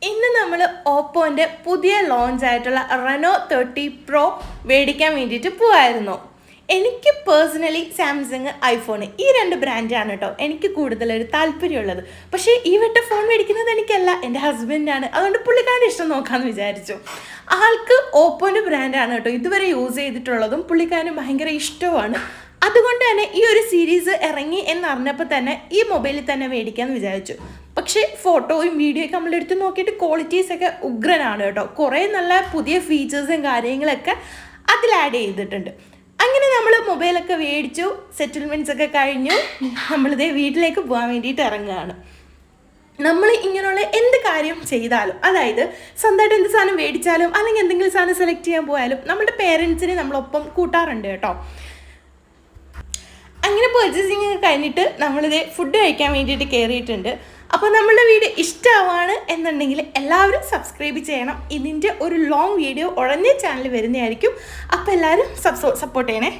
ഇന്ന് നമ്മൾ ഓപ്പോൻ്റെ പുതിയ ലോഞ്ച് ആയിട്ടുള്ള റെനോ 30 പ്രോ മേടിക്കാൻ വേണ്ടിയിട്ട് പോവായിരുന്നു. എനിക്ക് പേഴ്സണലി സാംസങ്, ഐഫോൺ ഈ രണ്ട് ബ്രാൻഡാണ് കേട്ടോ എനിക്ക് കൂടുതലൊരു താല്പര്യമുള്ളത്. പക്ഷേ ഈ വട്ട ഫോൺ മേടിക്കുന്നത് എനിക്കല്ല, എൻ്റെ ഹസ്ബൻഡാണ്. അതുകൊണ്ട് പുള്ളിക്കാരുടെ ഇഷ്ടം നോക്കാമെന്ന് വിചാരിച്ചു. ആൾക്ക് ഓപ്പോൻ്റെ ബ്രാൻഡാണ് കേട്ടോ ഇതുവരെ യൂസ് ചെയ്തിട്ടുള്ളതും പുള്ളിക്കാരന് ഭയങ്കര ഇഷ്ടമാണ്. അതുകൊണ്ട് തന്നെ ഈ ഒരു സീരീസ് ഇറങ്ങി എന്നറിഞ്ഞപ്പോൾ തന്നെ ഈ മൊബൈലിൽ തന്നെ മേടിക്കാമെന്ന് വിചാരിച്ചു. പക്ഷേ ഫോട്ടോയും വീഡിയോയൊക്കെ നമ്മളെടുത്ത് നോക്കിയിട്ട് ക്വാളിറ്റീസൊക്കെ ഉഗ്രനാണ് കേട്ടോ. കുറേ നല്ല പുതിയ ഫീച്ചേഴ്സും കാര്യങ്ങളൊക്കെ അതിൽ ആഡ് ചെയ്തിട്ടുണ്ട്. അങ്ങനെ നമ്മൾ മൊബൈലൊക്കെ മേടിച്ചു, സെറ്റിൽമെൻറ്റ്സ് ഒക്കെ കഴിഞ്ഞു, നമ്മളിതേ വീട്ടിലേക്ക് പോകാൻ വേണ്ടിയിട്ട് ഇറങ്ങുകയാണ്. നമ്മൾ ഇങ്ങനെയുള്ള എന്ത് കാര്യം ചെയ്താലും, അതായത് സ്വന്തമായിട്ട് എന്ത് സാധനം മേടിച്ചാലും അല്ലെങ്കിൽ എന്തെങ്കിലും സാധനം സെലക്ട് ചെയ്യാൻ പോയാലും നമ്മുടെ പേരൻസിനെ നമ്മളൊപ്പം കൂട്ടാറുണ്ട് കേട്ടോ. അങ്ങനെ പർച്ചേസിങ് കഴിഞ്ഞിട്ട് നമ്മളിത് ഫുഡ് കഴിക്കാൻ വേണ്ടിയിട്ട് കയറിയിട്ടുണ്ട്. അപ്പോൾ നമ്മളുടെ വീഡിയോ ഇഷ്ടമാവാണ് എന്നുണ്ടെങ്കിൽ എല്ലാവരും സബ്സ്ക്രൈബ് ചെയ്യണം. ഇതിൻ്റെ ഒരു ലോങ് വീഡിയോ ഉടനെ ചാനൽ വരുന്നതായിരിക്കും. അപ്പോൾ എല്ലാവരും സപ്പോർട്ട് ചെയ്യണേ.